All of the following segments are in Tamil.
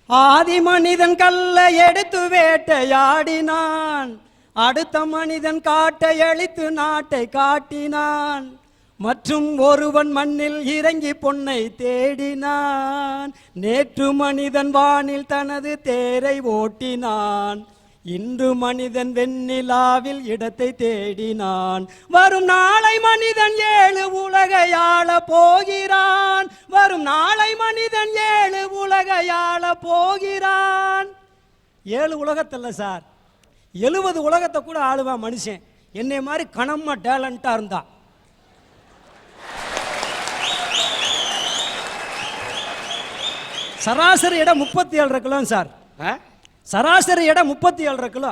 ஆதி மனிதன் கல்லை எடுத்து வேட்டையாடினான், அடுத்த மனிதன் காட்டை அழித்து நாட்டை காட்டினான், மற்றும் ஒருவன் மண்ணில் இறங்கி பொன்னை தேடினான். நேற்று மனிதன் வானில் தனது தேரை ஓட்டினான், இன்று மனிதன் வெண்ணிலாவில் இடத்தை தேடினான். வரும் நாளை மனிதன் 7 உலகை ஆள போகிறான், வரும் நாளை மனிதன் 7 உலகை ஆள போகிறான். 7 உலகத்தில் சார் 70 உலகத்தை கூட ஆளுவான் மனுஷன். என்னை மாதிரி கணமா டேலண்டா இருந்தா. சராசரி இடம் 37 கிலோ சார். சராசரி இடம் 37 கிலோ.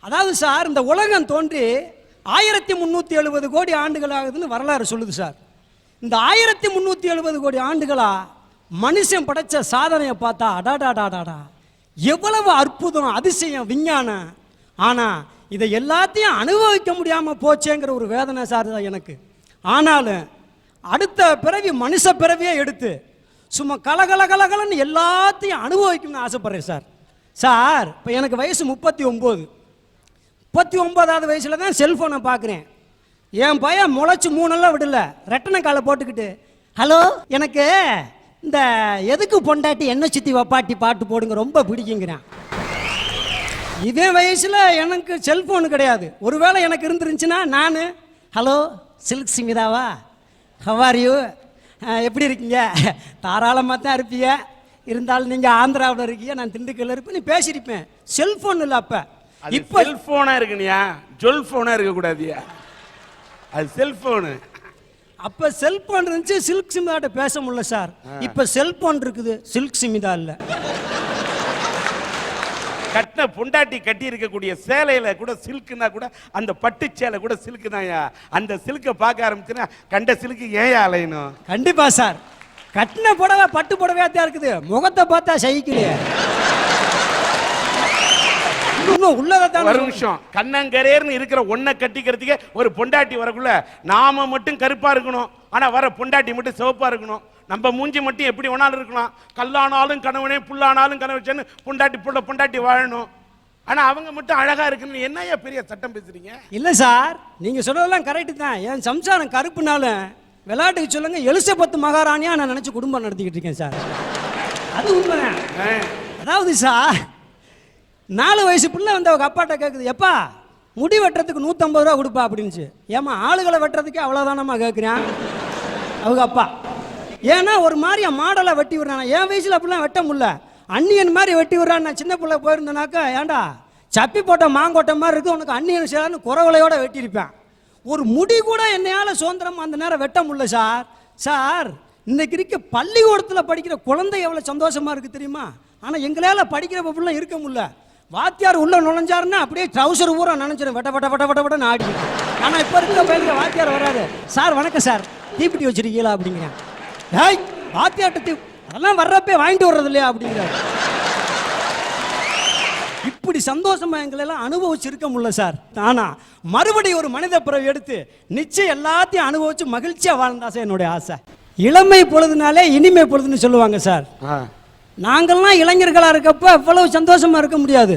அதாவது சார் இந்த உலகம் தோன்றி 1370 கோடி ஆண்டுகள் ஆகுதுன்னு வரலாறு சொல்லுது சார். இந்த 1370 கோடி ஆண்டுகளா மனுஷன் படைச்ச சாதனையை பார்த்தா அடாடாடாடாடா எவ்வளவு அற்புதம், அதிசயம், விஞ்ஞானம். ஆனா இதை எல்லாத்தையும் அனுபவிக்க முடியாம போச்சேங்கிற ஒரு வேதனை சார் எனக்கு. ஆனாலும் அடுத்த பிறவி மனுஷ பிறவியே எடுத்து சும்மா கலகலகலகலன்னு எல்லாத்தையும் அனுபவிக்கணும்னு ஆசைப்படுறேன் சார். சார் இப்போ எனக்கு வயசு 39. 39வது வயசுல தான் செல்ஃபோனை பார்க்குறேன். என் பையன் முளைச்சி 3 விடல, ரெட்டனை காலை போட்டுக்கிட்டு ஹலோ எனக்கு இந்த எதுக்கு பொண்டாட்டி என்ன சுற்றி வப்பாட்டி பாட்டு போடுங்க ரொம்ப பிடிக்குங்கிறான். இதே வயசில் எனக்கு செல்ஃபோனு கிடையாது. ஒருவேளை எனக்கு இருந்துருந்துச்சுன்னா நான் ஹலோ சில்க் சிமிதாவா, ஹவ் ஆர் யூ, எப்படி இருக்கீங்க, தாராளமாக தான் இருப்பீங்க, இருந்தாலும் நீங்கள் ஆந்திராவில் இருக்கீங்க, நான் திண்டுக்கல்ல இருப்பேன், நீ பேசியிருப்பேன். செல்ஃபோன் இல்லை அப்போ. இப்போ செல்ஃபோனாக இருக்குனியா, ஜொல்ஃபோனாக இருக்கக்கூடாதியா, அது செல்ஃபோனு. அப்போ செல்ஃபோன் இருந்துச்சு, சில்க் சிமிதாட்ட பேச முடியல சார். இப்போ செல்ஃபோன் இருக்குது, சில்க் சிமிதா இல்லை. கட்டின பொண்டாட்டி கட்டி இருக்கக்கூடிய சேலையில கூட சில்க்குனா கூட அந்த பட்டு சேலை கூட சில்க்கு தான்யா. அந்த சில்கை பார்க்க ஆரம்பிச்சுன்னா கண்ட சில்க்கு ஏன் அலையணும்? கண்டிப்பா சார். கட்டின புடவை பட்டு புடவையா தான் இருக்குது, முகத்தை பார்த்தா சகிக்கலையே. உள்ளதான் ஒரு நிமிஷம், கண்ணங்கரேர்னு இருக்கிற ஒன்றை கட்டிக்கிறதுக்கே ஒரு பொண்டாட்டி வரக்குள்ள நாம மட்டும் கருப்பா இருக்கணும், ஆனா வர பொண்டாட்டி மட்டும் சிவப்பா இருக்கணும். நம்ம மூஞ்சி மட்டும் எப்படி வேணாலும் இருக்கலாம், கல்லானாலும் கணவனே புல்லானாலும் கணவச்சேன்னு பொண்டாட்டி வாழணும். ஆனா அவங்க மட்டும் அழகா இருக்குன்னு என்னையா பெரிய சட்டம் பேசுறீங்க? இல்ல சார், நீங்க சொல்றதெல்லாம் கரெக்ட் தான். என் சம்சாரம் கருப்புனாலும் விளையாட்டுக்கு சொல்லுங்க எலிசபெத் மகாராணியா நான் நினைச்சு குடும்பம் நடத்திக்கிட்டு இருக்கேன் சார். அது உண்மைதான். அதாவது சார் 4 வயசு பிள்ளை வந்து அவங்க அப்பாட்ட கேட்குது, எப்பா முடி வெட்டுறதுக்கு 150 ரூபா கொடுப்பா அப்படின்னுச்சு. ஏமா ஆளுகளை வெட்டுறதுக்கே அவ்வளோதானம்மா கேட்குறேன் அவங்க அப்பா. ஏன்னா ஒரு மாதிரி மாடலை வெட்டி விடுறான். என் வயசில் அப்படிலாம் வெட்ட முடியல, அன்னியன் மாதிரி வெட்டி விடுறான். நான் சின்ன பிள்ளை போயிருந்தேனாக்கா ஏண்டா சப்பி போட்ட மாங்கோட்டை மாதிரி இருக்குது உனக்கு அன்னியன் சேரான்னு குறவலையோட வெட்டியிருப்பேன். ஒரு முடி கூட என்னையால் சுதந்திரம் அந்த நேரம் வெட்ட முடியல சார். சார் இன்னைக்கு இருக்க பள்ளிக்கூடத்தில் படிக்கிற குழந்தை எவ்வளோ சந்தோஷமா இருக்குது தெரியுமா? ஆனால் எங்களால் படிக்கிற பப்பிலாம் இருக்க முடியல. வாத்தியார் உள்ள நுழைஞ்சாருன்னா அப்படியே ட்ரௌசர் ஊரா நினைச்சிடும், வெட்ட வெட்ட வெட்ட வெட்ட வெட்டன்னு ஆடி. ஆனால் இப்போ இருக்கிற பையன் வாத்தியார் வராரு, சார் வணக்கம் சார் தீப்பிட்டி வச்சிருக்கீங்களா அப்படிங்கிறேன். ஏய் வாத்தியாட்ட அதெல்லாம் வர்றப்பே வாங்கிட்டு வர்றது இல்லையா அப்படிங்கிறார். இப்படி சந்தோஷமா எங்களெல்லாம் அனுபவிச்சு இருக்க முடியல சார். ஆனா மறுபடியும் ஒரு மனித பிறவி எடுத்து நிச்சயம் எல்லாத்தையும் அனுபவிச்சு மகிழ்ச்சியா வாழ்ந்தா சார் என்னுடைய ஆசை. இளமை பொழுதுனாலே இனிமை பொழுதுன்னு சொல்லுவாங்க சார். நாங்கள்லாம் இளைஞர்களா இருக்கப்ப இவ்வளவு சந்தோஷமா இருக்க முடியாது.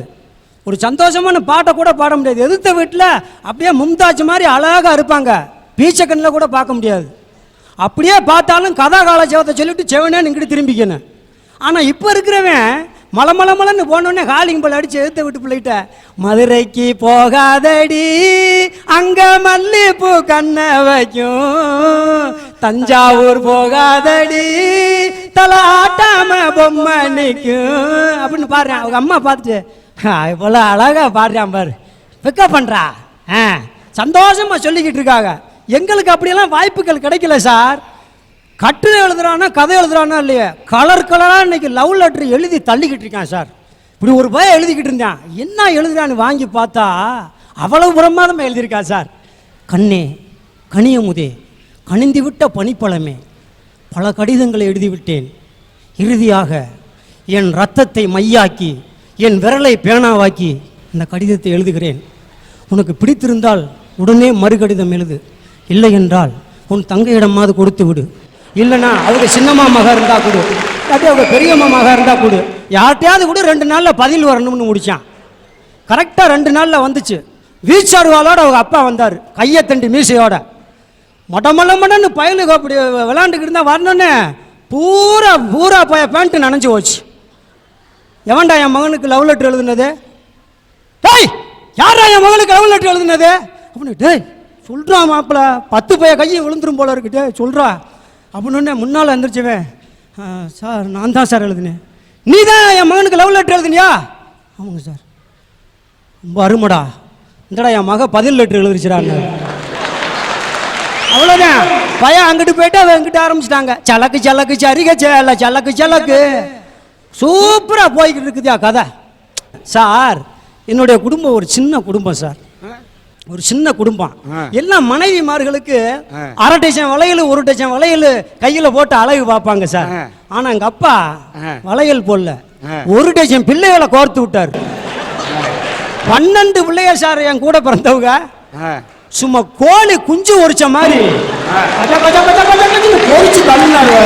ஒரு சந்தோஷமான பாட்டை கூட பாட முடியாது. எதிர்த்த வீட்டில் அப்படியே மும்தாஜ் மாதிரி அழகா இருப்பாங்க, பீச்சக்கண்ணில் கூட பார்க்க முடியாது. அப்படியே பார்த்தாலும் கதா காலட்சேபத்தை சொல்லிட்டு செவனே இங்கிட்டு திரும்பிக்கணும். ஆனால் இப்போ இருக்கிறவன் மலமலமலன்னு போனோடனே காலிங் பல் அடிச்சு எழுத்த விட்டு பிள்ளைகிட்ட மதுரைக்கு போகாதடி அங்க மல்லிப்பூ கண்ண வைக்கும், தஞ்சாவூர் போகாதடி தலை ஆட்டாம பொம்மை நிற்கும் அப்படின்னு பாடுறேன். அவங்க அம்மா பார்த்துட்டு இவ்வளோ அழகா பாடுறான் பாரு, பிக்கப் பண்ணுறா, சந்தோஷமா சொல்லிக்கிட்டு இருக்காங்க. எங்களுக்கு அப்படியெல்லாம் வாய்ப்புகள் கிடைக்கல சார். கட்டுரை எழுதுறானா கதை எழுதுறானா இல்லையா, கலர் கலராக இன்னைக்கு லவ் லெட்டர் எழுதி தள்ளிக்கிட்டு இருக்கான் சார். இப்படி ஒரு பையன் எழுதிக்கிட்டு இருந்தான், என்ன எழுதுறான்னு வாங்கி பார்த்தா அவ்வளவு பிரமாதமாக எழுதியிருக்கான் சார். கண்ணே கனியமுதே கனிந்து விட்ட பனிப்பழமே பல கடிதங்களை எழுதிவிட்டேன், இறுதியாக என் ரத்தத்தை மையாக்கி என் விரலை பேனாவாக்கி இந்த கடிதத்தை எழுதுகிறேன். உனக்கு பிடித்திருந்தால் உடனே மறுகடிதம் எழுது, இல்லை என்றால் உன் தங்கையிடமாவது கொடுத்து விடு, இல்லைன்னா அவங்க சின்னம்மா மக இருந்தா கொடு. இல்லாட்டி அவங்க பெரியம்மா மகா இருந்தால் கொடு, யார்கிட்டையாவது கூட 2 நாளில் பதில் வரணும்னு முடிச்சான். கரெக்டாக 2 நாளில் வந்துச்சு. வீச்சாடுவாளோட அவங்க அப்பா வந்தார், கையை தண்டி மீசையோட. மொட்டமல்லன்னு பயலுக்கு அப்படி விளாண்டுக்கிட்டு இருந்தால் வரணுன்னு பூரா பூரா பேண்ட்டு நனைஞ்சு போச்சு. எவன்டா என் மகனுக்கு லவ் லெட்டர் எழுதுனது? டேய், யாரா என் மகனுக்கு லவ் லெட்டர் எழுதுனது அப்படின்னு. டேய் சொல்கிறா மாப்பிள்ள, 10 பைய கையை விழுந்துரும் போல இருக்குட்டே சொல்கிறா அப்படின்னு. முன்னால் எழுந்திரிச்சுவேன், சார் நான் தான் சார் எழுதுனேன். நீ தான் என் மகனுக்கு லவ் லெட்டர் எழுதுனியா? ஆமாங்க சார். ரொம்ப அருமடா, இந்தடா என் மக பதில் லெட்டர் எழுதிச்சிடாங்க. அவ்வளோதான், பையன் அங்கிட்டு போயிட்டு அவன் எங்கிட்ட ஆரம்பிச்சிட்டாங்க. சலக்கு சலக்கு சரிக சேல சலக்கு சலக்கு. சூப்பராக போய்கிட்டு இருக்குதியா கதை. சார் என்னுடைய குடும்பம் ஒரு சின்ன குடும்பம் சார், ஒரு சின்ன குடும்பம். எல்லாம் மனைவிமார்களுக்கு 1/2 டஜன் வளையல் 1 டஜன் வளையல் கையில் போட்டு அழகு பார்ப்பாங்க சார். ஆனால் எங்கள் அப்பா வளையல் போடல, 1 டஜன் பிள்ளைகளை கோர்த்து விட்டார். 12 பிள்ளைய சார் என் கூட பிறந்தவங்க. சும்மா கோழி குஞ்சு ஒரிச்ச மாதிரி பொறிச்சு தள்ளினாரு.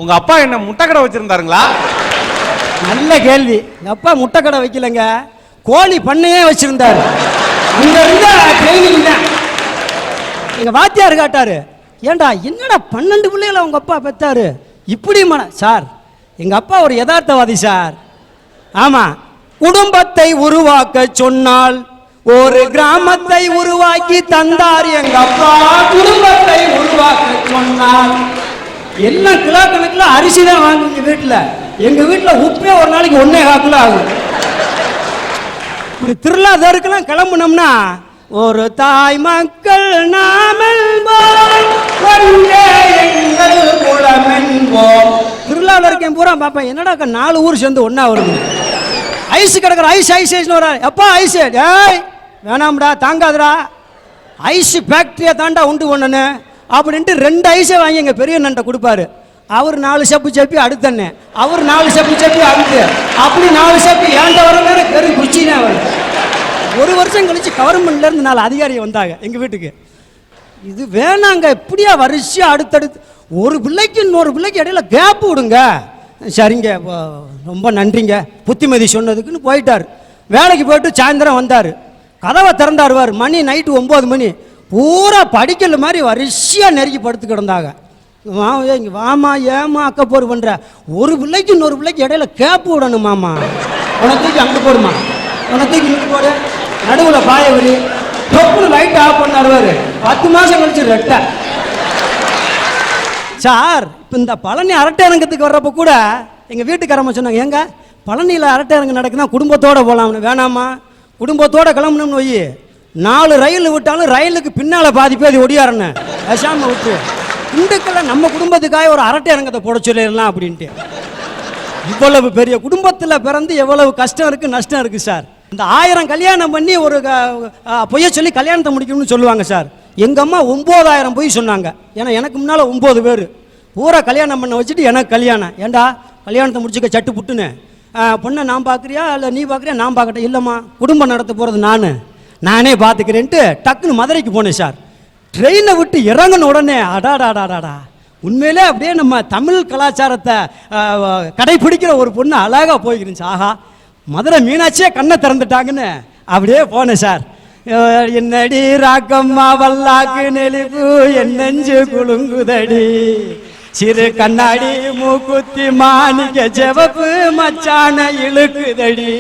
உங்க அப்பா என்ன முட்டை கடை வச்சிருந்தாருங்களா? நல்ல கேள்வி. எங்க அப்பா முட்டை கடை வைக்கலங்க, கோழி பண்ணையே வச்சிருந்தாரு. அங்க இருந்த ட்ரைனிங் தான். எங்க வாத்தியார் காட்டாரு, ஏண்டா என்னடா 12 பிள்ளைகளை உங்க அப்பா பெத்தாரு இப்படி சார். எங்க அப்பா ஒரு யதார்த்தவாதி சார். ஆமா, குடும்பத்தை உருவாக்க சொன்னால் ஒரு கிராமத்தை உருவாக்கி தந்தார் எங்க அப்பா. குடும்பத்தை உருவாக்க சொன்னால் எல்லாம் கிலோ கணக்கில் அரிசி தான் வாங்குங்க வீட்டில். எங்க வீட்டில் உப்பே ஒரு நாளைக்கு 1.25 கிலோ ஆகும். இப்படி திருவிழா தருக்கெல்லாம் கிளம்புனோம்னா ஒரு தாய் மக்கள் நாமல் திருவிழாவில் இருக்கேன் பூரா பார்ப்பேன். என்னடா 4 ஊர் சேர்ந்து ஒன்னா வருது. ஐஸ் கிடக்குற ஐஸ் ஐஸ் ஐஸ்னு வர்றாரு. எப்பா ஐஸ்? ஏய் வேணாம்டா, தாங்காதுடா, ஐஸ் ஃபேக்ட்ரியை தாண்டா உண்டு பண்ணனு அப்படின்ட்டு 2 ஐஸை வாங்கி எங்கள் பெரிய நண்டை கொடுப்பாரு. அவர் 4 சப்பு சப்பி அடுத்தண்ணே, அவர் 4 சப்பு சப்பி அடுத்து, அப்படி 4 சப்பி ஏன்ட்ட வர வேற பெரிய குச்சினே வரும். 1 வருஷம் கழிச்சு கவர்மெண்ட்லேருந்து 4 அதிகாரி வந்தாங்க எங்கள் வீட்டுக்கு. இது வேணாங்க, இப்படியா வரிசையாக அடுத்தடுத்து ஒரு பிள்ளைக்கு இன்னொரு பிள்ளைக்கு இடையில கேப்பு விடுங்க. சரிங்க, ரொம்ப நன்றிங்க புத்திமதி சொன்னதுக்குன்னு போயிட்டார். வேலைக்கு போயிட்டு சாயந்தரம் வந்தார். கதவை திறந்தாருவார். மணி நைட்டு 9 மணி. பூரா படிக்கல மாதிரி வரிசையாக நெருக்கி படுத்து கிடந்தாங்க. இங்கே வாமா, ஏமா அக்கப்போர் பண்ணுற, ஒரு பிள்ளைக்கு இன்னொரு பிள்ளைக்கு இடையில கேப்பு விடணும் மாமா. உனக்கு அங்கே போடுமா, உனக்கு இங்கே போடு, நடுவில் பாய வரி தொப்புன்னு லைட் ஆஃப் பண்ணாருவார். 10 மாதம் கழிச்சு ரெட்டை. சார் இப்போ இந்த பழனி அரட்டை அரங்கத்துக்கு வர்றப்போ கூட எங்கள் வீட்டுக்காரம்மா சொன்னாங்க, ஏங்க பழனியில் அரட்டை அரங்கம் நடக்குதுன்னா குடும்பத்தோடு போகலாம்னு. வேணாமா, குடும்பத்தோடு கிளம்பணும்னு போய் 4 ரயில் விட்டாலும் ரயிலுக்கு பின்னால் பாதி பேதி ஒடியாரண்ணே பேசாமல் விட்டு இந்துக்களை நம்ம குடும்பத்துக்காக ஒரு அரட்டை அரங்கத்தை போட சொல்லிடலாம் அப்படின்ட்டு. இவ்வளவு பெரிய குடும்பத்தில் பிறந்து எவ்வளவு கஷ்டம் இருக்குது நஷ்டம் இருக்குது சார். இந்த 1000 கல்யாணம் பண்ணி ஒரு பொய்ய சொல்லி கல்யாணத்தை முடிக்கணும்னு சொல்லுவாங்க சார். எங்கள் அம்மா 9000 பொய் சொன்னாங்க. ஏன்னா எனக்கு முன்னால் 9 பேர் பூரா கல்யாணம் பண்ண வச்சுட்டு எனக்கு கல்யாணம். ஏண்டா கல்யாணத்தை முடிச்சுக்க சட்டு புட்டுன்னு, பொண்ணை நான் பார்க்குறியா இல்லை நீ பார்க்குறியா? நான் பார்க்கட்டேன். இல்லைம்மா, குடும்பம் நடத்த போகிறது நானே பார்த்துக்கிறேன்ட்டு டக்குன்னு மதுரைக்கு போனேன் சார். ட்ரெயினை விட்டு இறங்கின உடனே அடாடாடாடாடா, உண்மையிலே அப்படியே நம்ம தமிழ் கலாச்சாரத்தை கடைபிடிக்கிற ஒரு பொண்ணு அழகாக போய்க்கிருந்துச்சு. ஆஹா, மதுரை மீனாட்சியே கண்ணை திறந்துட்டாங்கன்னு அப்படியே போனேன் சார். என்னடி ராக்கம்மா வல்லாக்கு நெளிப்பு என் நெஞ்சு குலுங்குதடி, சிறு கண்ணாடி மூக்குத்தி மாணிக்க செவப்பு மச்சான இழுக்குதடி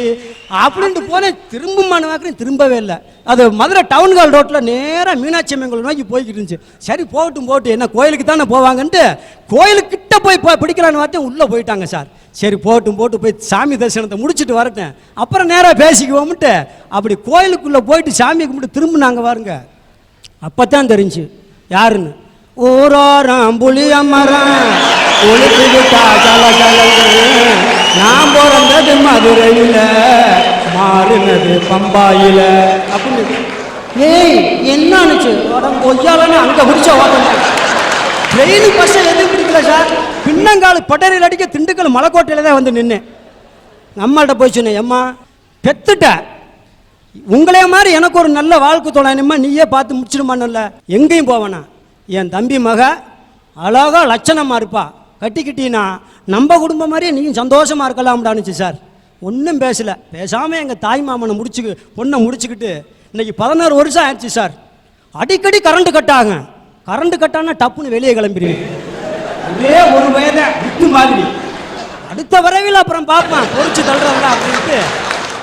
அப்படின்ட்டு போனேன். திரும்பமான வாக்குறேன், திரும்பவே இல்லை. அது மதுரை டவுன் ஹால் ரோட்டில் நேராக மீனாட்சி அம்மன் கோயில் நோக்கி போய்கிட்டு இருந்துச்சு. சரி போகட்டும் போட்டு, என்ன கோயிலுக்கு தானே போவாங்கன்ட்டு கோயிலுக்கிட்ட போய் பிடிக்கலான்னு பார்த்தேன். உள்ளே போயிட்டாங்க சார். சரி போட்டு போய் சாமி தரிசனத்தை முடிச்சுட்டு வரட்டேன், அப்புறம் நேராக பேசிக்குவோம்ட்டு அப்படி கோயிலுக்குள்ளே போயிட்டு சாமியை கும்பிட்டு திரும்பினாங்க பாருங்க. அப்போ தான் தெரிஞ்சு யாருன்னு. ஊரோரம் புளியமரம் ஒளிச்சுக்கிட்டா சல நான் பிறந்தது மதுரையில் மாறினது பம்பாயில் அப்படின்னு. ஏய் என்னன்னுச்சு கொய்யாலன்னு அங்கே பிடிச்ச ஓட்டணும். ட்ரெயின் பஸ்ஸை எதுவும் பிடிக்கல சார். பின்னங்கால் பட்டறையில் அடிக்க திண்டுக்கல் மலைக்கோட்டையில் தான் வந்து நின்னேன். நம்மள்கிட்ட போய் சொன்னேன், அம்மா பெத்துட்ட, உங்களே மாதிரி எனக்கு ஒரு நல்ல வாழ்க்கை தோழனுமா, நீயே பார்த்து முடிச்சிடுமான்னு. எங்கேயும் போவேனா, என் தம்பி மக அழகா லட்சணமாக இருப்பா, கட்டிக்கிட்டீன்னா நம்ம குடும்பம் மாதிரியே நீயும் சந்தோஷமாக இருக்கலாம்டானுச்சு சார். ஒன்றும் பேசலை. பேசாமல் எங்கள் தாய் மாமனை பொண்ணை முடிச்சுக்கிட்டு இன்னைக்கு 11 வருஷம் ஆயிடுச்சு சார். அடிக்கடி கரண்ட் கட்டாங்க. கரண்ட் கட்டானா டப்புன்னு வெளியே கிளம்பிடுவேன். இதே ஒரு வயதை விட்டு மாதிரி அடுத்த வரவில் அப்புறம் பார்ப்பேன் பொறிச்சு தள்ளுறதா அப்படின்ட்டு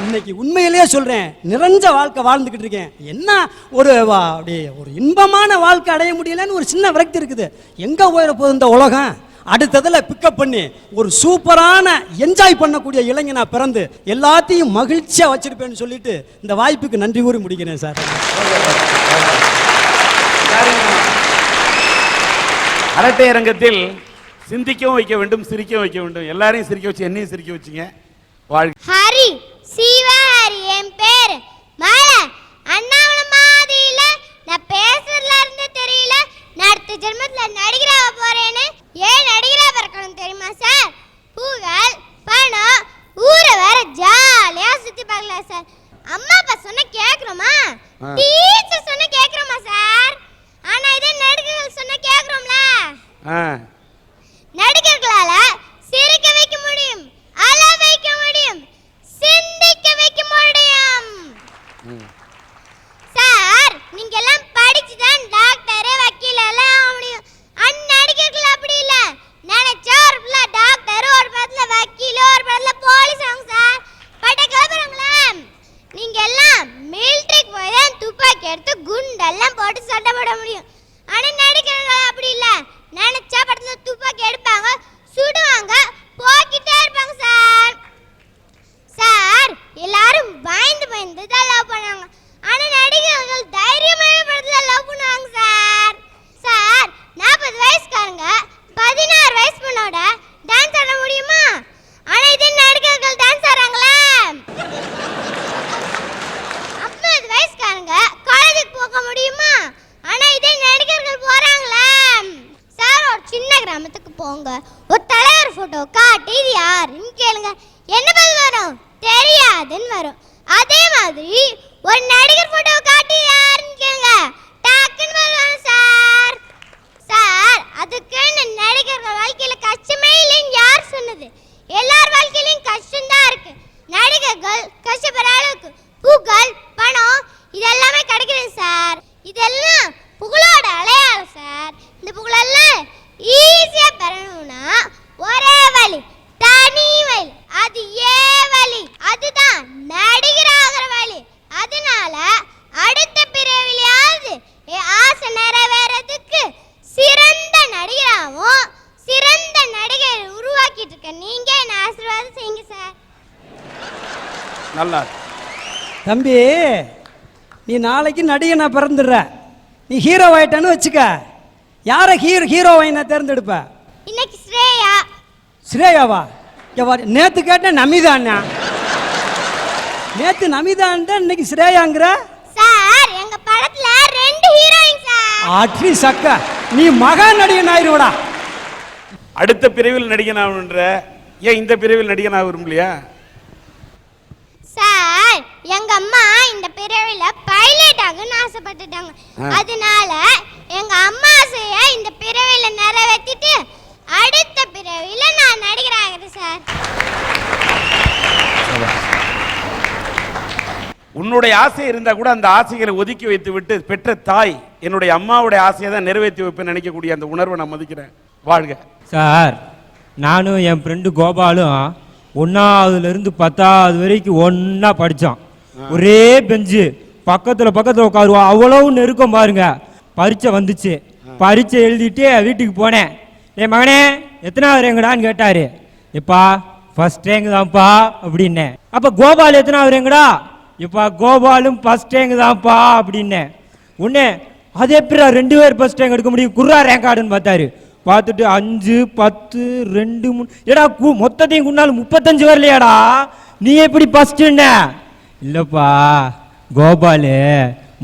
இன்னைக்கு உண்மையிலேயே சொல்கிறேன், நிறைஞ்ச வாழ்க்கை வாழ்ந்துக்கிட்டு இருக்கேன். என்ன அப்படியே ஒரு இன்பமான வாழ்க்கை அடைய முடியலன்னு ஒரு சின்ன விரக்தி இருக்குது. எங்கே போயிட போகுது இந்த உலகம்? அடுத்ததில் பிக்கப் பண்ணி ஒரு சூப்பரான என்ஜாய் பண்ணக்கூடிய இளைஞனா பிறந்து எல்லாத்தையும் மகிழ்ச்சியாக வச்சிருப்பேன்னு சொல்லிட்டு இந்த வாய்ப்புக்கு நன்றி கூறி முடிக்கிறேன் சார். அரட்டை அரங்கத்தில் சிந்திக்கவும் வைக்க வேண்டும், சிரிக்கவும் வைக்க வேண்டும். எல்லாரையும் சிரிக்க வச்சு என்னையும் சிரிக்க வச்சுங்க. வாழ்க. ஹரி சிவஹரி என் பேரு மலை. அண்ணாவள மாதிரில நான் பேசுறதுல இருந்து தெரியல நான் அடுத்த ஜென்மத்துல நடிகராக போறேன்னு. ஏன் நடிகரா பிறக்கணும் தெரியுமா சார்? புகழ் பணம் ஊரை வேற ஜாலியா சுத்தி பார்க்கலாம் சார். அம்மா அப்பா சொன்ன கேக்குறோமா? டீச்சர் சொன்ன கேக்குறோமா சார்? ஆனா இதே நடிகர்கள் சொன்ன கேக்குறோம்ல? நடிகர்களால சிரிக்க வைக்க முடியும், அழ வைக்க முடியும், சிந்திக்க வைக்க முடியும். சார் நீங்க எல்லாம் படிச்சுதான் டாக்டர் வக்கீல் எல்லாம் ஆக முடியும். நடிகர்கள் அப்படி இல்ல. நினைச்சா ஒரு பிள்ளை டாக்டர், ஒரு படத்துல வக்கீல், ஒரு படத்துல போலீஸ் ஆகும் சார். பட்ட கிளம்புறாங்களே. நீங்க எல்லாம் மிலிட்டரிக்கு போய் தான் துப்பாக்கி எடுத்து குண்டெல்லாம் போட்டு சண்டை போட முடியும். ஆனா நடிகர்கள் அப்படி இல்ல. நினைச்சா படத்துல துப்பாக்கி எடுப்பாங்க, சுடுவாங்க, போக்கிட்டே இருப்பாங்க சார். சார் எல்லாரும் பயந்து பயந்து தான் லவ் பண்ணாங்க. ஆனா நடிகர்கள் தைரியமான படத்துல லவ் பண்ணுவாங்க சார். சார் 40 வயசுக்காரங்க 16 வயசு பொண்ணோட டான்ஸ் ஆட முடியுமா? ஆனா இதே நடிகர்கள் டான்ஸ் ஆடுறாங்களே. 50 வயசுக்காரங்க காலேஜுக்கு போக முடியுமா? ஆனா இதே நடிகர்கள் போறாங்களே. சார் ஒரு சின்ன கிராமத்துக்கு போங்க, ஒரு தலைவர் போட்டோ காட்டி இது யாருன்னு கேளுங்க, என்ன பதில் வரும்? தெரியாதுன்னு வரும். அதே மாதிரி ஒரு நடிகர் போட்டோ காட்டி யாருன்னு கேளுங்க, டக்குன்னு பதில் வரும் சார். சார் அதுக்கு நடிகர்கள் வாழ்க்கையில கஷ்டமே இல்லைன்னு யார் சொன்னது? எல்லார் வாழ்க்கையிலும் கஷ்டம் தான் இருக்கு. நடிகர்கள் கஷ்டப்படுற அளவுக்கு புகழ் பணம் இதெல்லாமே கிடைக்கிறது சார். இதெல்லாம் புகழோட அடையாளம் சார். இந்த புகழெல்லாம் ஈஸியா பெறணும்னா ஒரே வழி, தனி வழி, அது வழி, அதுதான் நடிகராகிற வழி. அதனால அடுத்த பிறவிலையாவது ஆசை நிறைவேறதுக்கு சிறந்த நடிகராகவும் சிறந்த நடிகரை உருவாக்கிட்டு இருக்க நீங்க என்ன ஆசீர்வாதம் செய்யுங்க சார். நல்லா தம்பி, நீ நாளைக்கு நடிகனா பிறந்துடுற, நீ ஹீரோ ஆயிட்டான்னு வச்சுக்க. யாரை ஹீரோவை தேர்ந்தெடுப்ப? இன்னைக்கு ஸ்ரேயா. ஸ்ரேயாவா? நேத்து கேட்டேன் நமிதாண்ணா. நேத்து நமிதான், இன்னைக்கு ஸ்ரேயாங்கிற சார். எங்க படத்துல 2 ஹீரோயின் சார். அட்லி சக்க, நீ மகா நடிகன் ஆயிருவடா. அடுத்த பிரிவில் நடிகன் ஆகணுன்ற, ஏன் இந்த பிரிவில் நடிகன் ஆக விரும்பலையா? சார் எங்க அம்மா இந்த பிறவில பைலட் ஆகணும்னு ஆசைப்பட்டுட்டாங்க. அதனால எங்க அம்மா ஆசையை இந்த பிறவில நிறைவேற்றிட்டு அடுத்த பிறவில நான் நடிகராகிறேன் சார். உன்னுடைய ஆசை இருந்தா கூட அந்த ஆசைகளை ஒதுக்கி வைத்து விட்டு பெற்ற தாய் என்னுடைய அம்மாவுடைய ஆசையை தான் நிறைவேற்றி வைப்பேன்னு நினைக்கக்கூடிய அந்த உணர்வை நான் மதிக்கிறேன். வாழ்க. சார் நானும் என் ஃப்ரெண்டு கோபாலும் 1ஆவதுலேருந்து 10ஆவது வரைக்கும் ஒன்றா படித்தோம். ஒரே பெஞ்சு பக்கத்தில் உட்காருவோம். அவ்வளோ நெருக்கம் பாருங்க. பரீட்சை வந்துச்சு. பரீட்சை எழுதிட்டு வீட்டுக்கு போனேன். என் மகனே எத்தனாவது ரேங்கடான்னு கேட்டார். எப்பா ஃபஸ்ட் ரேங்கு தான்ப்பா அப்படின்னேன். அப்போ கோபால் எத்தனாவது ரேங்கடா? எப்பா கோபாலும் ஃபஸ்ட் ரேங்கு தான்ப்பா அப்படின்னேன். உடனே அது எப்படி 2 பேர் ஃபஸ்ட் ரேங்க் எடுக்க முடியும்? குர்ரா ரேங்க் கார்டுன்னு பார்த்தாரு. பார்த்துட்டு 5 10 2 3 ஏடா மொத்தத்தையும் குண்டாலும் 35 வரலையாடா, நீ எப்படி ஃபஸ்ட்டுன்ன? இல்லைப்பா கோபாலு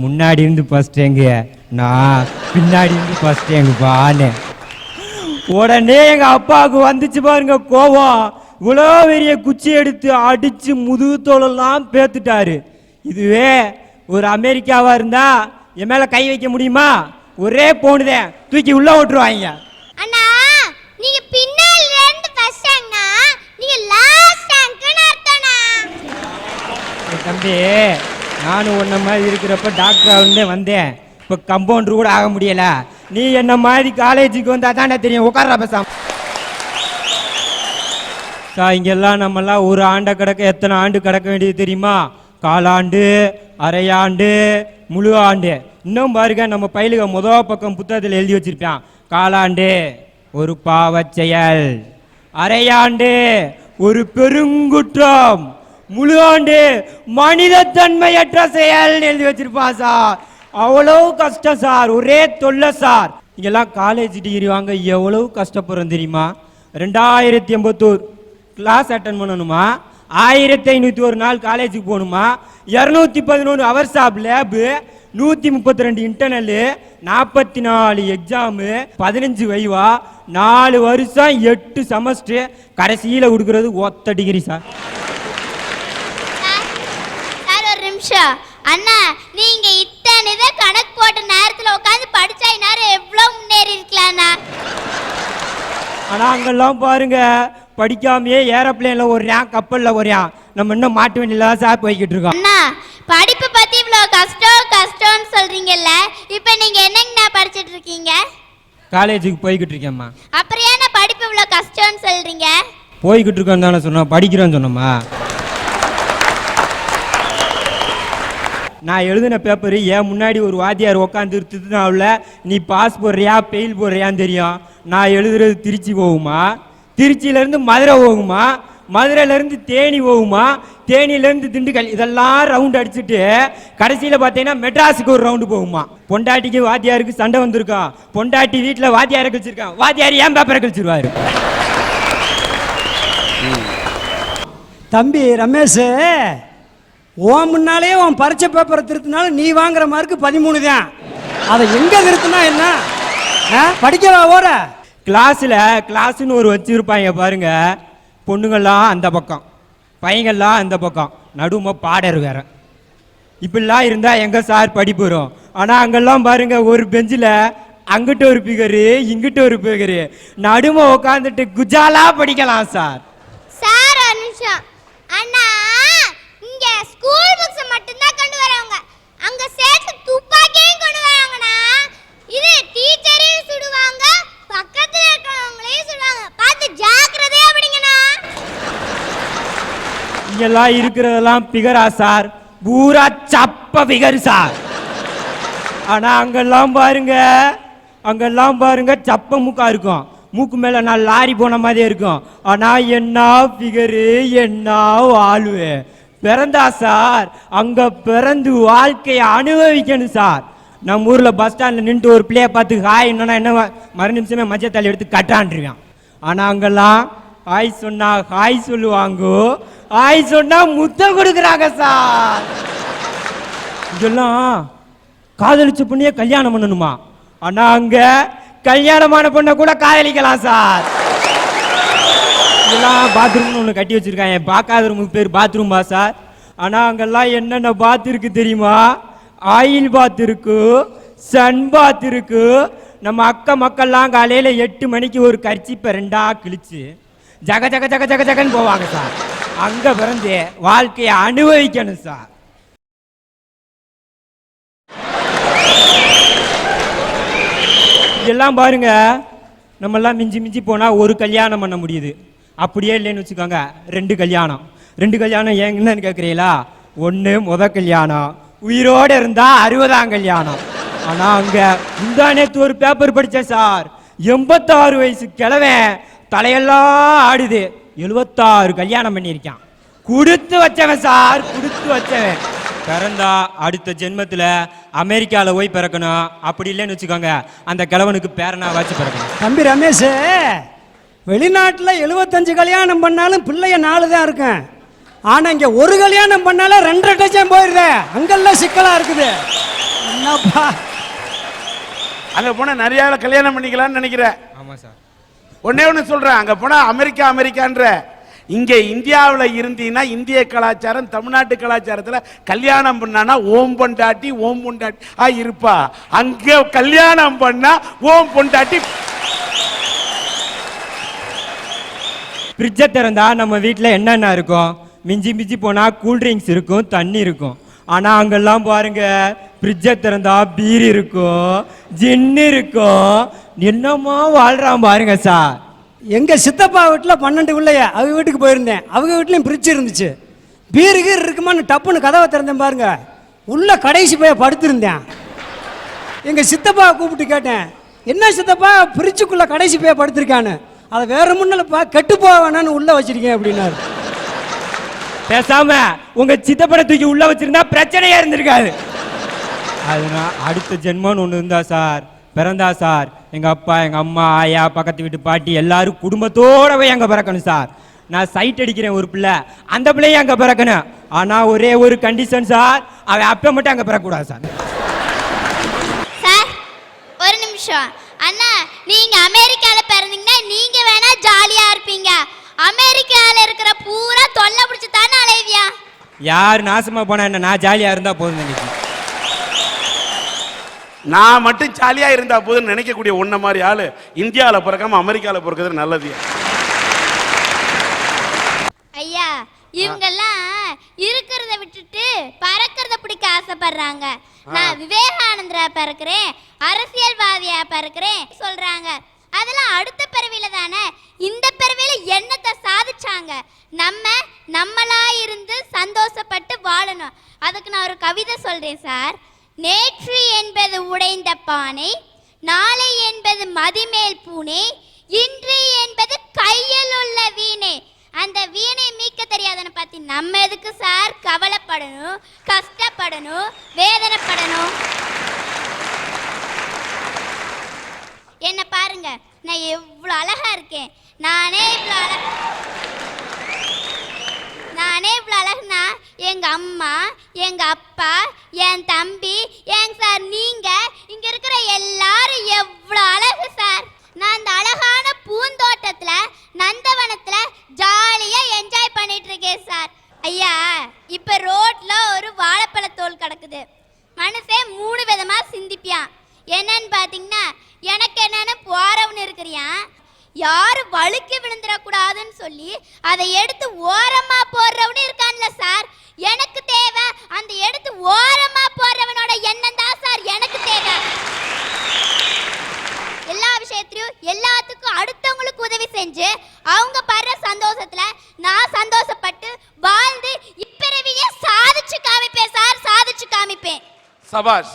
முன்னாடி இருந்து ஃபஸ்ட் ரேங்கு, நான் பின்னாடி இருந்து ஃபஸ்ட் ரேங்குப்பான்னு. உடனே எங்கள் அப்பாவுக்கு வந்துச்சு பாருங்க கோபம். இவ்வளோ பெரிய குச்சி எடுத்து அடித்து முதுகுத்தோலெல்லாம் பேத்துட்டாரு. இதுவே ஒரு அமெரிக்காவாக இருந்தால் என் மேலே கை வைக்க முடியுமா? ஒரே போனுதேன் தூக்கி உள்ள விட்டுருவாங்க. அண்ணா நீங்க பின்னால இருந்து ஃபர்ஸ்ட் ரேங்க்னா நீங்க லாஸ்ட் ரேங்க்னு அர்த்தம்னா. தம்பி நானும் உன்ன மாதிரி இருக்கிறப்ப டாக்டர் ஆகுந்தே வந்தேன். இப்போ கம்பவுண்டர் கூட ஆக முடியல. நீ என்ன மாதிரி காலேஜுக்கு வந்தா தானே தெரியும். உட்கார்றா பேசாம. இங்கெல்லாம் நம்மெல்லாம் ஒரு ஆண்டை கிடக்க எத்தனை ஆண்டு கிடக்க வேண்டியது தெரியுமா? காலாண்டு, அரையாண்டு, முழு ஆண்டு. இன்னும் பாருங்க நம்ம பயிலுக முதல் பக்கம் புத்தகத்தில் எழுதி வச்சிருப்பான். காலாண்டு ஒரு பாவச் செயல், அரையாண்டு ஒரு பெருங்குற்றம், முழு ஆண்டு மனிதத்தன்மையற்ற செயல் எழுதி வச்சிருப்பான் சார். அவ்வளோ கஷ்டம் சார், ஒரே தொல்லை சார். இங்கெல்லாம் காலேஜ் டிகிரி வாங்க எவ்வளவு கஷ்டப்படுறோம் தெரியுமா? 2081 கிளாஸ் அட்டன் பண்ணணுமா, 1501 நாள் காலேஜுக்கு போகணுமா, 211 ஹவர்ஸ் ஆஃப் லேபு, 132 இன்டர்னலு, 44 எக்ஸாமு, 15 வைவா, 4 வருஷம் 8 செமஸ்டர், கடைசியில் கொடுக்கறது ஒத்த டிகிரி சார். சார் ஒரு நிமிஷம். அண்ணா நீங்க இத்தனை இதை கணக்கு போட்ட நேரத்துல உட்காந்து படிச்சா இந்நேரம் எவ்வளவு முன்னேறி இருக்கலாம்ண்ணா. ஆனா அங்கெல்லாம் பாருங்க படிக்காமையே ஏரோப்ளேன்ல ஓடுறான், கப்பல்ல ஓடுறான். நம்ம இன்னும் மாட்டு வண்டியில சார் போய்கிட்டு இருக்கோம். அண்ணா படிப்பு பத்தி இவ்வளவு கஷ்டம்னு சொல்றீங்கல்ல, இப்ப நீங்க என்னங்கண்ணா படிச்சிட்டு இருக்கீங்க? காலேஜுக்கு போய்கிட்டு இருக்கேம்மா. அப்புறம் ஏன்னா படிப்பு இவ்வளவு கஷ்டம்னு சொல்றீங்க? போய்கிட்டு இருக்கோன்னு தானே சொன்னோம், படிக்கிறேன்னு சொன்னோம்மா. நான் எழுதின பேப்பரு ஏன் முன்னாடி ஒரு வாத்தியார் உட்காந்து திட்டுனாவில் நீ பாஸ் போடுறியா பெயில் போடுறியான்னு தெரியும். நான் எழுதுறது திருச்சி போகுமா, திருச்சியிலேருந்து மதுரை போகுமா, மதுரையிலேருந்து தேனி போகுமா, தேனியிலேருந்து திண்டுக்கல், இதெல்லாம் ரவுண்ட் அடிச்சுட்டு கடைசியில் பார்த்தீங்கன்னா மெட்ராஸுக்கு ஒரு ரவுண்டு போகுமா. பொண்டாட்டிக்கு வாத்தியாருக்கு சண்டை வந்திருக்கான். பொண்டாட்டி வீட்டில் வாத்தியாரை கழிச்சிருக்கான். வாத்தியார் ஏன் பேப்பரை கழிச்சிருவாரு. தம்பி ரமேஷ், உன் முன்னாலேயே உன் பரீட்சை பேப்பரை திருத்தினாலும் நீ வாங்குற மார்க்கு 13 தான். அதை எங்கே திருத்தினா என்ன? படிக்கவா ஓர? கிளாஸ்ன்னு ஒரு வச்சிருப்பாங்க பாருங்க. பொண்ணுங்கள்லாம் அந்த பக்கம், பையங்கள்லாம் அந்த பக்கம், நடுமை பாடர் வேற. இப்படிலாம் இருந்தால் எங்கே சார் படிப்பு வரும்? ஆனால் அங்கெல்லாம் பாருங்க ஒரு பெஞ்சில் அங்கிட்ட ஒரு பிகரு இங்கிட்ட ஒரு பிகரு, நடுமை உட்காந்துட்டு குஜாலா படிக்கலாம் சார். சார் ஒரு நிமிஷம். அண்ணா இங்க ஸ்கூல் புக்ஸ் மட்டும் தான் கொண்டு வராங்க, அங்க சேர்த்து துப்பாக்கியும் கொண்டு வராங்கண்ணா. இது டீச்சரையும் சுடுவாங்க, பக்கத்துல இருக்கிறவங்களையும் சுடுவாங்க. பார்த்து ஜாக்கிரதையா படிங்கண்ணா. இங்கெல்லாம் இருக்கிறதெல்லாம் பிகரா சார், பூரா சப்ப பிகர் சார். ஆனா அங்கெல்லாம் பாருங்க சப்ப மூக்கா இருக்கும். மூக்கு மேல நான் லாரி போன மாதிரியே இருக்கும். ஆனா என்ன பிகரு, என்ன வாழ்வு. பிறந்தா சார் அங்க பிறந்து வாழ்க்கையை அனுபவிக்கணும் சார். நம்ம ஊர்ல பஸ் ஸ்டாண்ட்ல நின்று ஒரு பிள்ளைய பார்த்து ஹாய் என்னன்னா என்ன மறு நிமிஷமே மஞ்சத்தாளி எடுத்து கட்டான்றிருக்கான். ஆனா அங்கெல்லாம் ஹாய் சொன்னா ஹாய் சொல்லுவாங்க, ஹாய் சொன்னா முத்தம் கொடுக்குறாங்க சார். இதெல்லாம் காதலிச்ச பொண்ணையே கல்யாணம் பண்ணணுமா? ஆனா அங்க கல்யாணமான பொண்ணை கூட காதலிக்கலாம் சார். இதெல்லாம் பாத்ரூம்னு ஒன்று கட்டி வச்சிருக்காங்க. பார்க்காத ரூமுக்கு பேர் பாத்ரூம் சார். ஆனால் அங்கெல்லாம் என்னென்ன பாத் இருக்கு தெரியுமா? ஆயில் பாத் இருக்கு, சன் பாத் இருக்கு. நம்ம அக்கா மக்கள்லாம் காலையில் 8 மணிக்கு ஒரு கர்ச்சிப்பை 2ஆ கிழிச்சு ஜக ஜக ஜக ஜக ஜகன்னு போவாங்க சார். அங்கே பிறந்து வாழ்க்கையை அனுபவிக்கணும் சார். இதெல்லாம் பாருங்க, நம்மெல்லாம் மிஞ்சி மிஞ்சி போனால் ஒரு கல்யாணம் பண்ண முடியுது. அப்படியே இல்லைன்னு வச்சுக்கோங்க 2 கல்யாணம். 2 கல்யாணம் என்னன்னு கேட்குறீங்களா? 1 முத கல்யாணம், உயிரோடு இருந்தா 60ஆம் கல்யாணம். ஆனால் அங்கே முந்தா நேற்று ஒரு பேப்பர் படித்தேன் சார். 86 வயசு கிழவன் தலையெல்லாம் ஆடுது, 76 கல்யாணம் பண்ணியிருக்கான். கொடுத்து வச்சவன் சார், கொடுத்து வச்சவன். பிறந்தா அடுத்த ஜென்மத்தில் அமெரிக்காவில் போய் பிறக்கணும். அப்படி இல்லைன்னு வச்சுக்கோங்க அந்த கிழவனுக்கு பேரனா வச்சு பிறக்கணும். தம்பி ரமேஷ், வெளிநாட்டில் 75 கல்யாணம் பண்ணாலும் பிள்ளைய 4 தான் இருக்கேன். ஆனால் இங்கே ஒரு கல்யாணம் பண்ணாலும் 2.5 டஜன் போயிருதே. அங்கெல்லாம் சிக்கலாக இருக்குது. என்னப்பா அங்கே போனால் நிறைய கல்யாணம் பண்ணிக்கலாம்னு நினைக்கிறேன். ஆமாம் சார். ஒன்னே ஒன்று சொல்கிறேன், அங்கே போனால் அமெரிக்கான்ற இங்க இந்தியாவுல இருந்தீங்கன்னா இந்திய கலாச்சாரம் தமிழ்நாட்டு கலாச்சாரத்துல கல்யாணம் பண்ணானா ஓம் பொண்டாட்டி இருப்பா. அங்க கல்யாணம் பண்ணா ஓம் பொண்டாட்டி. ஃப்ரிட்ஜை திறந்தா நம்ம வீட்டில் என்னென்ன இருக்கும்? மிஞ்சி மிஞ்சி போனால் கூல்ட்ரிங்க்ஸ் இருக்கும், தண்ணி இருக்கும். ஆனால் அங்கெல்லாம் பாருங்க, ஃப்ரிட்ஜை திறந்தா பீர் இருக்கும், ஜின்னு இருக்கும். என்னமா வாழ்றான் பாருங்க சார். எங்கள் சித்தப்பா வீட்டில் 12 பிள்ளைய அவங்க வீட்டுக்கு போயிருந்தேன். அவங்க வீட்லேயும் ஃப்ரிட்ஜ் இருந்துச்சு. பீரு கீர் இருக்குமான்னு டப்புன்னு கதவை திறந்தேன் பாருங்க, உள்ள கடைசி போய் படுத்திருந்தேன். எங்கள் சித்தப்பா கூப்பிட்டு கேட்டேன், என்ன சித்தப்பா ஃப்ரிட்ஜுக்குள்ளே கடைசி போய் படுத்திருக்கான்னு. அதை வேற முன்னலப்பா கெட்டு போக வேணான்னு உள்ளே வச்சிருக்கேன் அப்படின்னாரு. பேசாம உங்க சித்தப்பனை தூக்கி உள்ள வச்சிருந்தா பிரச்சனையா இருந்திருக்காது. அதனால் அடுத்த ஜென்மம்னு ஒன்று இருந்தா சார், பிறந்தா சார், எங்க அப்பா எங்க அம்மா ஆயா பக்கத்து வீட்டு பாட்டி எல்லாரும் குடும்பத்தோட போய் அங்க பிறக்கணும் சார். நான் சைட் அடிக்கிறேன் ஒரு பிள்ளை, அந்த பிள்ளைய அங்க பிறக்கணும். ஆனா ஒரே ஒரு கண்டிஷன் சார், அவன் அப்ப மட்டும் அங்க பிறக்கக்கூடாது சார். சார் ஒரு நிமிஷம். அண்ணா நீங்க அமெரிக்கால பிறந்தீங்கன்னா நீங்க வேணா ஜாலியா இருப்பீங்க. அமெரிக்கால இருக்கிற பூரா தொல்லை பிடிச்சு தானே அலைவியா? யார் நாசமா போனா என்ன, நான் ஜாலியா இருந்தா போதும் நினைக்கிறேன். நான் மட்டும் ஜாலியா இருந்தா போதுன்னு நினைக்கக்கூடிய ஒன்ன மாதிரி ஆளு இந்தியாவில பிறக்காம அமெரிக்கால பிறக்கிறது நல்லது. ஐயா இவங்கெல்லாம் இருக்கிறத விட்டுட்டு பறக்கிறத பிடிக்க ஆசைப்படுறாங்க. நான் விவேகானந்தரா பிறக்கிறேன், அரசியல்வாதியா பிறக்கிறேன் சொல்றாங்க. அதெல்லாம் அடுத்த பிறவில தானே. இந்த பிறவில என்னத்தை சாதிச்சாங்க? நம்மளா இருந்து சந்தோஷப்பட்டு வாழணும். அதுக்கு நான் ஒரு கவிதை சொல்றேன் சார். நேற்று என்பது உடைந்த பானை, நாளை என்பது மதிமேல் பூனை, இன்று என்பது கையில் உள்ள வீணை. அந்த வீணை மீட்க தெரியாதன பத்தி நம்ம எதுக்கு சார் கவலைப்படணும், கஷ்டப்படணும், வேதனைப்படணும்? என்ன பாருங்க, நான் எவ்வளோ அழகா இருக்கேன். நானே இவ்வளோ அழகுனா எங்க அம்மா, எங்க அப்பா, என் தம்பி, ஏங்க சார் நீங்க இங்க இருக்கிற எல்லாரும் எவ்வளோ அழகு சார். நான் அந்த அழகான பூந்தோட்டத்துல நந்தவனத்துல ஜாலியா என்ஜாய் பண்ணிட்டு இருக்கேன் சார். ஐயா இப்ப ரோட்ல ஒரு வாழைப்பழத்தோல் கிடக்குது. மனுஷன் 3 விதமா சிந்திப்பியான். என்னன்னு பாத்தீங்கன்னா, எனக்கு என்னன்னு போறவன்னு இருக்கிறியா, யாரு வழுக்கி விழுந்துடக்கூடாதுன்னு சொல்லி அதை எடுத்து ஓரமா போடுறவனு இருக்கான்ல சார். எனக்கு தேவை அந்த எடுத்து ஓரமா போடுறவனோட எண்ணம் தான் சார் எனக்கு தேவை. எல்லா விஷயத்திலையும் எல்லாத்துக்கும் அடுத்தவங்களுக்கு உதவி செஞ்சு அவங்க படுற சந்தோஷத்துல நான் சந்தோஷப்பட்டு வாழ்ந்து இப்பிறவியே சாதிச்சு காமிப்பேன் சார், சாதிச்சு காமிப்பேன். சபாஷ்.